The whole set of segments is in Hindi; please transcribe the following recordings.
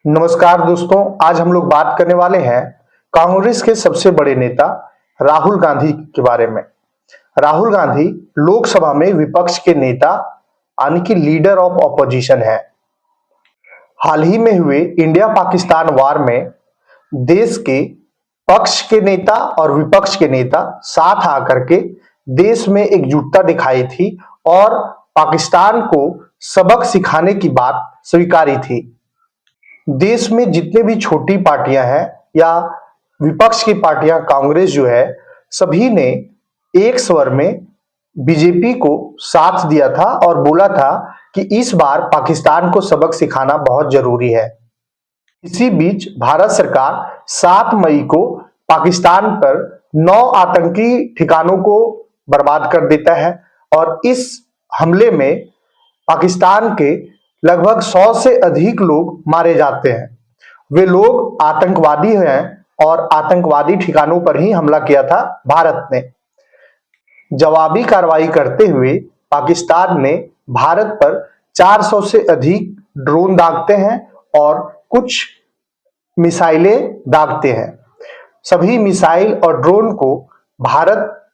नमस्कार दोस्तों, आज हम लोग बात करने वाले हैं कांग्रेस के सबसे बड़े नेता राहुल गांधी के बारे में। राहुल गांधी लोकसभा में विपक्ष के नेता यानी कि लीडर ऑफ ऑपोजिशन है। हाल ही में हुए इंडिया पाकिस्तान वार में देश के पक्ष के नेता और विपक्ष के नेता साथ आकर के देश में एकजुटता दिखाई थी और पाकिस्तान को सबक सिखाने की बात स्वीकारी थी। देश में जितने भी छोटी पार्टियां हैं या विपक्ष की पार्टियां, कांग्रेस जो है, सभी ने एक स्वर में बीजेपी को साथ दिया था और बोला था कि इस बार पाकिस्तान को सबक सिखाना बहुत जरूरी है। इसी बीच भारत सरकार 7 मई को पाकिस्तान पर 9 आतंकी ठिकानों को बर्बाद कर देता है और इस हमले में पाकिस्तान के लगभग 100 से अधिक लोग मारे जाते हैं। वे लोग आतंकवादी हैं और आतंकवादी ठिकानों पर ही हमला किया था भारत ने। जवाबी कार्रवाई करते हुए पाकिस्तान ने भारत पर 400 से अधिक ड्रोन दागते हैं और कुछ मिसाइलें दागते हैं। सभी मिसाइल और ड्रोन को भारत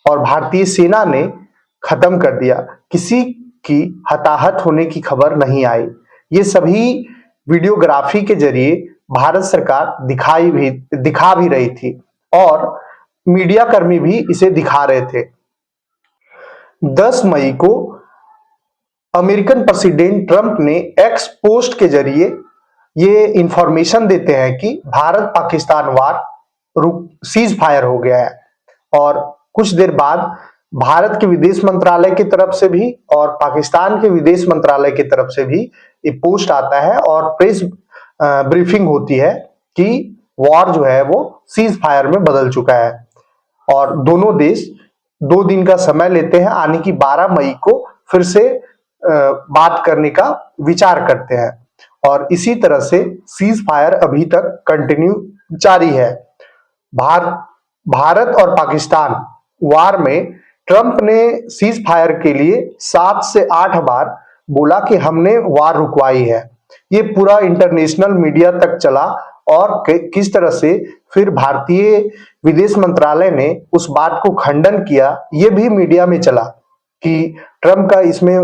और भारतीय सेना ने खत्म कर दिया। किसी की हताहत होने की खबर नहीं आई। ये सभी वीडियोग्राफी के जरिए भारत सरकार दिखा भी रही थी और मीडिया कर्मी भी इसे दिखा रहे थे। 10 मई को अमेरिकन प्रेसिडेंट ट्रंप ने एक्स पोस्ट के जरिए ये इंफॉर्मेशन देते हैं कि भारत पाकिस्तान वार सीज फायर हो गया है और कुछ देर बाद भारत के विदेश मंत्रालय की तरफ से भी और पाकिस्तान के विदेश मंत्रालय की तरफ से भी ये पोस्ट आता है और प्रेस ब्रीफिंग होती है कि वॉर जो है वो सीज फायर में बदल चुका है और दोनों देश 2 दिन का समय लेते हैं, यानी कि 12 मई को फिर से बात करने का विचार करते हैं और इसी तरह से सीज फायर अभी तक कंटिन्यू जारी है। भारत और पाकिस्तान वार में ट्रंप ने सीज फायर के लिए 7 से 8 बार बोला कि हमने वार रुकवाई है। ये पूरा इंटरनेशनल मीडिया तक चला और किस तरह से फिर भारतीय विदेश मंत्रालय ने उस बात को खंडन किया, ये भी मीडिया में चला कि ट्रंप का इसमें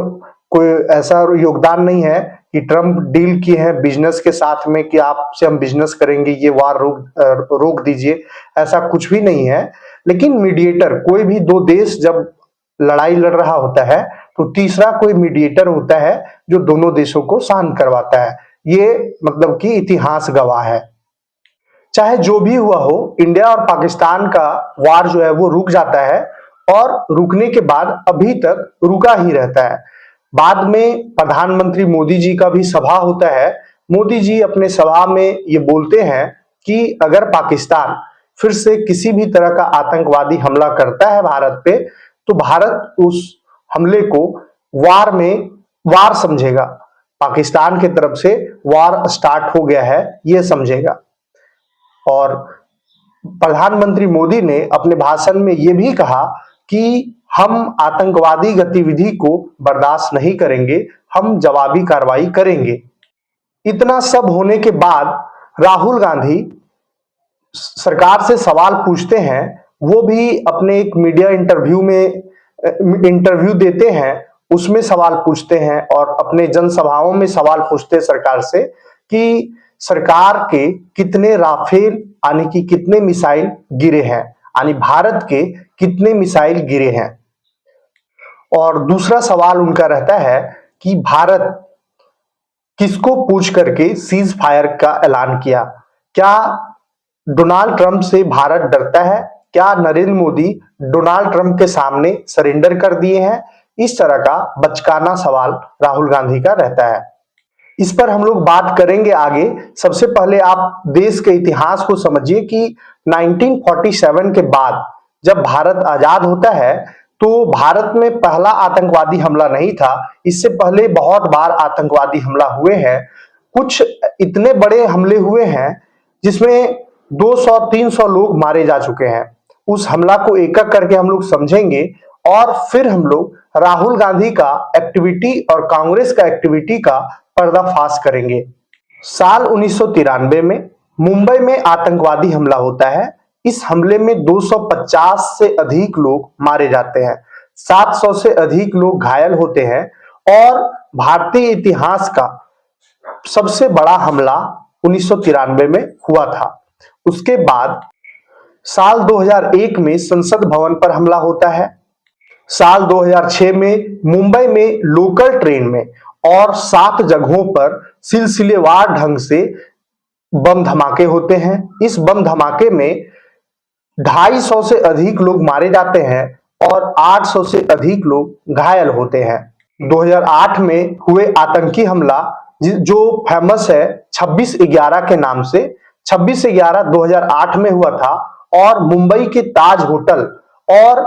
कोई ऐसा योगदान नहीं है कि ट्रंप डील किए हैं बिजनेस के साथ में कि आपसे हम बिजनेस करेंगे, ये वार रोक दीजिए, ऐसा कुछ भी नहीं है। लेकिन मीडिएटर, कोई भी 2 देश जब लड़ाई लड़ रहा होता है तो तीसरा कोई मीडिएटर होता है जो दोनों देशों को शांत करवाता है। ये मतलब कि इतिहास गवाह है। चाहे जो भी हुआ हो, इंडिया और पाकिस्तान का वार जो है वो रुक जाता है और रुकने के बाद अभी तक रुका ही रहता है। बाद में प्रधानमंत्री मोदी जी का भी सभा होता है। मोदी जी अपने सभा में ये बोलते हैं कि अगर पाकिस्तान फिर से किसी भी तरह का आतंकवादी हमला करता है भारत पे, तो भारत उस हमले को वार समझेगा, पाकिस्तान की तरफ से वार स्टार्ट हो गया है ये समझेगा। और प्रधानमंत्री मोदी ने अपने भाषण में ये भी कहा कि हम आतंकवादी गतिविधि को बर्दाश्त नहीं करेंगे, हम जवाबी कार्रवाई करेंगे। इतना सब होने के बाद राहुल गांधी सरकार से सवाल पूछते हैं। वो भी अपने एक मीडिया इंटरव्यू देते हैं, उसमें सवाल पूछते हैं और अपने जनसभाओं में सवाल पूछते हैं सरकार से कि सरकार के कितने राफेल यानी कि कितने मिसाइल गिरे हैं, यानी भारत के कितने मिसाइल गिरे हैं। और दूसरा सवाल उनका रहता है कि भारत किसको पूछ करके सीज फायर का ऐलान किया। क्या डोनाल्ड ट्रंप से भारत डरता है? क्या नरेंद्र मोदी डोनाल्ड ट्रंप के सामने सरेंडर कर दिए हैं? इस तरह का बचकाना सवाल राहुल गांधी का रहता है। इस पर हम लोग बात करेंगे आगे। सबसे पहले आप देश के इतिहास को समझिए कि 1947 के बाद जब भारत आजाद होता है तो भारत में पहला आतंकवादी हमला नहीं था। इससे पहले बहुत बार आतंकवादी हमला हुए हैं। कुछ इतने बड़े हमले हुए हैं जिसमें 200-300 लोग मारे जा चुके हैं। उस हमला को एक एक करके हम लोग समझेंगे और फिर हम लोग राहुल गांधी का एक्टिविटी और कांग्रेस का एक्टिविटी का पर्दाफाश करेंगे। साल 1993 में मुंबई में आतंकवादी हमला होता है। इस हमले में 250 से अधिक लोग मारे जाते हैं, 700 से अधिक लोग घायल होते हैं और भारतीय इतिहास का सबसे बड़ा हमला 1993 में हुआ था। उसके बाद साल 2001 में संसद भवन पर हमला होता है। साल 2006 में मुंबई में लोकल ट्रेन में और 7 जगहों पर सिलसिलेवार ढंग से बम धमाके होते हैं। इस बम धमाके में 250 से अधिक लोग मारे जाते हैं और 800 से अधिक लोग घायल होते हैं। 2008 में हुए आतंकी हमला जो फेमस है 26/11 के नाम से, 26/11 2008 में हुआ था और मुंबई के ताज होटल और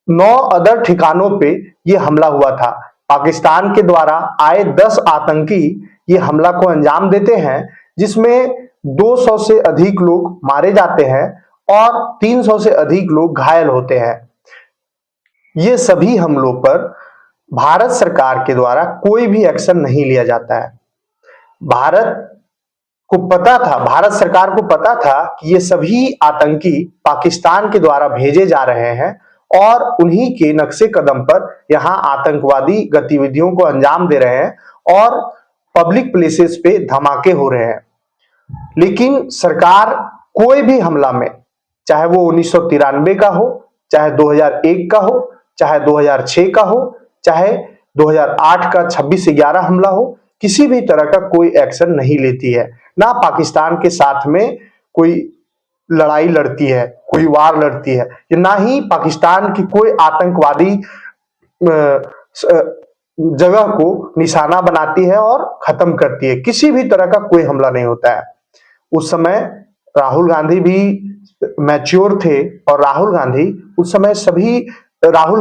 9 अदर ठिकानों पे ये हमला हुआ था। पाकिस्तान के द्वारा आए 10 आतंकी ये हमला को अंजाम देते हैं, जिसमें 200 से अधिक लोग मारे जाते हैं और 300 से अधिक लोग घायल होते हैं। ये सभी हमलों पर भारत सरकार के द्वारा कोई भी एक्शन नहीं लिया जाता है। भारत सरकार को पता था कि ये सभी आतंकी पाकिस्तान के द्वारा भेजे जा रहे हैं और उन्हीं के नक्शे कदम पर यहाँ आतंकवादी गतिविधियों को अंजाम दे रहे हैं और पब्लिक प्लेसेस पे धमाके हो रहे हैं। लेकिन सरकार कोई भी हमला में, चाहे वो 1993 का हो, चाहे 2001 का हो, चाहे 2006 का हो, चाहे 2008 का 26/11 हमला हो, किसी भी तरह का कोई एक्शन नहीं लेती है। ना पाकिस्तान के साथ में कोई लड़ाई लड़ती है, कोई वार लड़ती है, ना ही पाकिस्तान की कोई आतंकवादी जगह को निशाना बनाती है और खत्म करती है। किसी भी तरह का कोई हमला नहीं होता है। उस समय राहुल गांधी भी मैच्योर थे और राहुल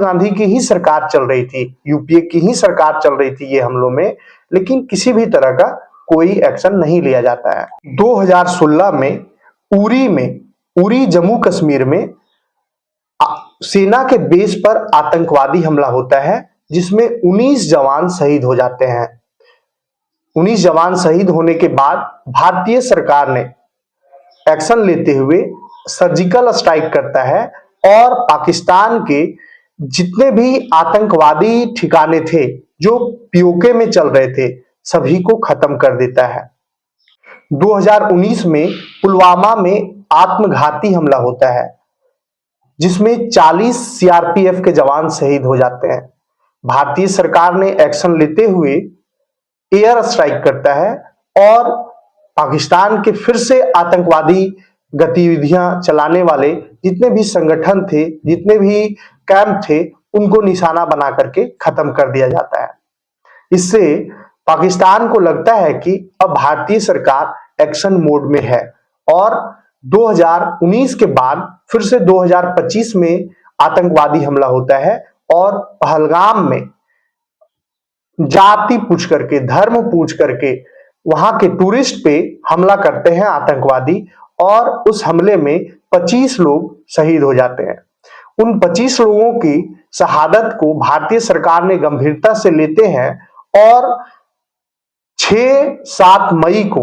गांधी की ही सरकार चल रही थी, यूपीए की ही सरकार चल रही थी ये हमलों में, लेकिन किसी भी तरह का कोई एक्शन नहीं लिया जाता है। 2016 में उरी जम्मू कश्मीर में सेना के बेस पर आतंकवादी हमला होता है, जिसमें 19 जवान शहीद हो जाते हैं। 19 जवान शहीद होने के बाद भारतीय सरकार ने एक्शन लेते हुए सर्जिकल स्ट्राइक करता है और पाकिस्तान के जितने भी आतंकवादी ठिकाने थे जो पीओके में चल रहे थे, सभी को खत्म कर देता है। 2019 में पुलवामा में आत्मघाती हमला होता है, जिसमें 40 सीआरपीएफ के जवान शहीद हो जाते हैं। भारतीय सरकार ने एक्शन लेते हुए एयर स्ट्राइक करता है और पाकिस्तान के फिर से आतंकवादी गतिविधियां चलाने वाले जितने भी संगठन थे, जितने भी कैंप थे, उनको निशाना बना करके खत्म कर दिया जाता है। इससे पाकिस्तान को लगता है कि अब भारतीय सरकार एक्शन मोड में है और 2019 के बाद फिर से 2025 में आतंकवादी हमला होता है और पहलगाम में जाति पूछ करके, धर्म पूछ करके वहां के टूरिस्ट पे हमला करते हैं आतंकवादी और उस हमले में 25 लोग शहीद हो जाते हैं। उन 25 लोगों की शहादत को भारतीय सरकार ने गंभीरता से लेते हैं और 6-7 मई को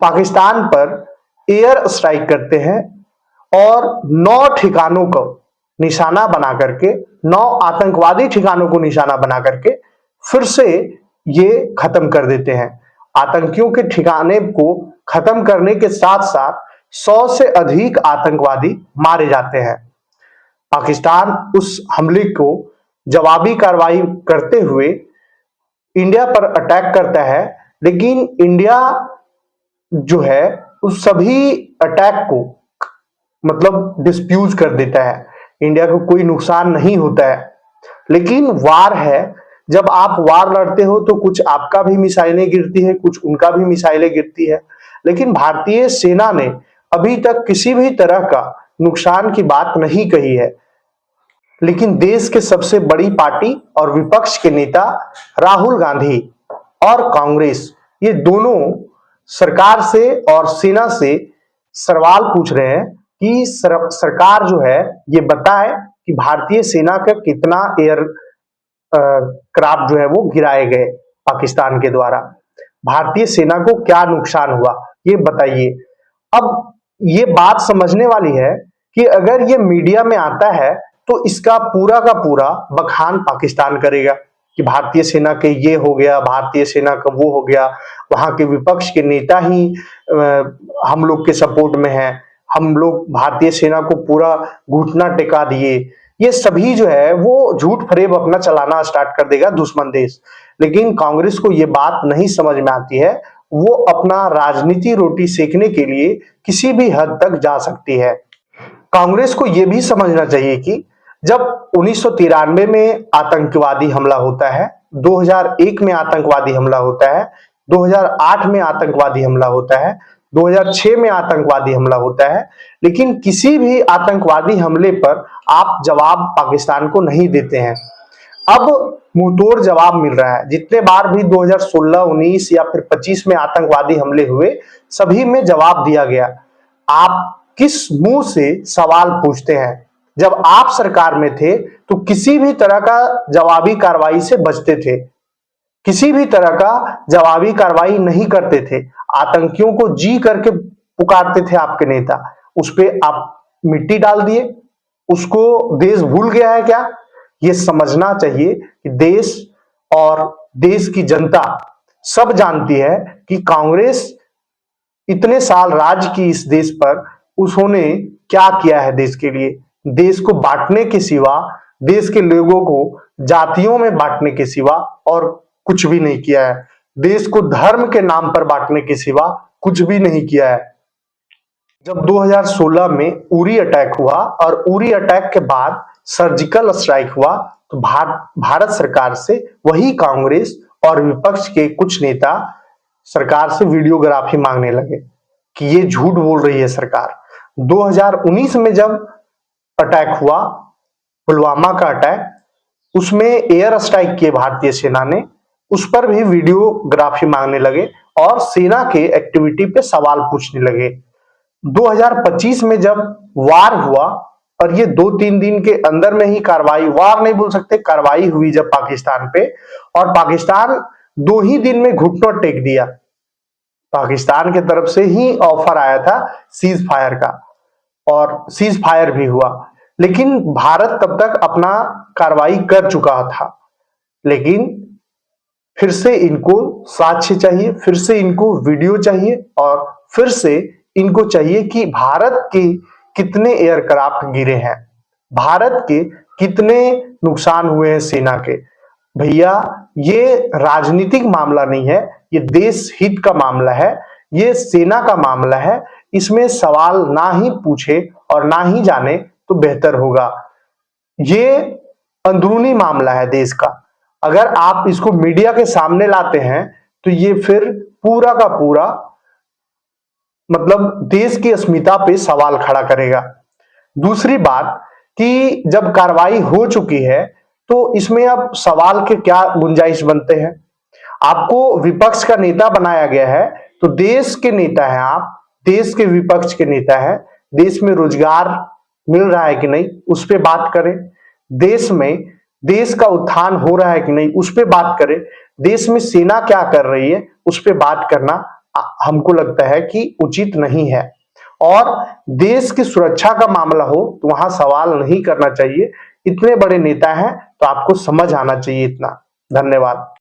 पाकिस्तान पर एयर स्ट्राइक करते हैं और 9 ठिकानों को निशाना बना करके, 9 आतंकवादी ठिकानों को निशाना बना करके फिर से ये खत्म कर देते हैं। आतंकियों के ठिकाने को खत्म करने के साथ साथ 100 से अधिक आतंकवादी मारे जाते हैं। पाकिस्तान उस हमले को जवाबी कार्रवाई करते हुए इंडिया पर अटैक करता है, लेकिन इंडिया जो है उस सभी अटैक को मतलब डिस्प्यूज कर देता है। इंडिया को कोई नुकसान नहीं होता है, लेकिन वार है, जब आप वार लड़ते हो तो कुछ आपका भी मिसाइलें गिरती है, कुछ उनका भी मिसाइलें गिरती है, लेकिन भारतीय सेना ने अभी तक किसी भी तरह का नुकसान की बात नहीं कही है। लेकिन देश के सबसे बड़ी पार्टी और विपक्ष के नेता राहुल गांधी और कांग्रेस, ये दोनों सरकार से और सेना से सवाल पूछ रहे हैं कि सरकार जो है ये बताए कि भारतीय सेना का कितना एयर क्राफ्ट जो है वो गिराए गए पाकिस्तान के द्वारा। भारतीय सेना को क्या नुकसान हुआ, ये बताइए। अब ये बात समझने वाली है कि अगर ये मीडिया में आता है तो इसका पूरा का पूरा बखान पाकिस्तान करेगा कि भारतीय सेना के ये हो गया, भारतीय सेना का वो हो गया, वहां के विपक्ष के नेता ही हम लोग के सपोर्ट में है, हम लोग भारतीय सेना को पूरा घुटना टेका दिए। ये सभी जो है वो झूठ फरेब अपना चलाना स्टार्ट कर देगा दुश्मन देश। लेकिन कांग्रेस को ये बात नहीं समझ में आती है, वो अपना राजनीति रोटी सेकने के लिए किसी भी हद तक जा सकती है। कांग्रेस को यह भी समझना चाहिए कि जब 1993 में आतंकवादी हमला होता है, 2001 में आतंकवादी हमला होता है, 2008 में आतंकवादी हमला होता है, 2006 में आतंकवादी हमला होता है, लेकिन किसी भी आतंकवादी हमले पर आप जवाब पाकिस्तान को नहीं देते हैं। अब मुंहतोड़ जवाब मिल रहा है। जितने बार भी 2016, 19 या फिर 25 में आतंकवादी हमले हुए, सभी में जवाब दिया गया। आप किस मुंह से सवाल पूछते हैं? जब आप सरकार में थे तो किसी भी तरह का जवाबी कार्रवाई से बचते थे, किसी भी तरह का जवाबी कार्रवाई नहीं करते थे। आतंकियों को जी करके पुकारते थे आपके नेता, उस पर आप मिट्टी डाल दिए। उसको देश भूल गया है क्या? ये समझना चाहिए कि देश और देश की जनता सब जानती है कि कांग्रेस इतने साल राज की इस देश पर, उसने क्या किया है देश के लिए। देश को बांटने के सिवा, देश के लोगों को जातियों में बांटने के सिवा और कुछ भी नहीं किया है। देश को धर्म के नाम पर बांटने के सिवा कुछ भी नहीं किया है। जब 2016 में उरी अटैक हुआ और उरी अटैक के बाद सर्जिकल स्ट्राइक हुआ, तो भारत सरकार से वही कांग्रेस और विपक्ष के कुछ नेता सरकार से वीडियोग्राफी मांगने लगे कि ये झूठ बोल रही है सरकार। 2019 में जब अटैक हुआ, पुलवामा का अटैक, उसमें एयर स्ट्राइक किए भारतीय सेना ने, उस पर भी वीडियोग्राफी मांगने लगे और सेना के एक्टिविटी पे सवाल पूछने लगे। 2025 में जब वार हुआ और ये 2-3 दिन के अंदर में ही कार्रवाई, वार नहीं बोल सकते, कार्रवाई हुई जब पाकिस्तान पे, और पाकिस्तान 2 ही दिन में घुटना टेक दिया। पाकिस्तान की तरफ से ही ऑफर आया था सीज फायर का और सीज फायर भी हुआ, लेकिन भारत तब तक अपना कार्रवाई कर चुका था। लेकिन फिर से इनको साक्ष्य चाहिए, फिर से इनको वीडियो चाहिए और फिर से इनको चाहिए कि भारत के कितने एयरक्राफ्ट गिरे हैं, भारत के कितने नुकसान हुए हैं सेना के। भैया, ये राजनीतिक मामला नहीं है, ये देश हित का मामला है, ये सेना का मामला है। इसमें सवाल ना ही पूछे और ना ही जाने तो बेहतर होगा। ये अंदरूनी मामला है देश का। अगर आप इसको मीडिया के सामने लाते हैं तो ये फिर पूरा का पूरा मतलब देश की अस्मिता पे सवाल खड़ा करेगा। दूसरी बात कि जब कार्रवाई हो चुकी है तो इसमें अब सवाल के क्या गुंजाइश बनते हैं? आपको विपक्ष का नेता बनाया गया है तो देश के नेता हैं आप, देश के विपक्ष के नेता हैं। देश में रोजगार मिल रहा है कि नहीं, उस पर बात करें। देश में देश का उत्थान हो रहा है कि नहीं, उस पर बात करें। देश में सेना क्या कर रही है, उस पर बात करना हमको लगता है कि उचित नहीं है। और देश की सुरक्षा का मामला हो तो वहां सवाल नहीं करना चाहिए। इतने बड़े नेता हैं तो आपको समझ आना चाहिए इतना। धन्यवाद।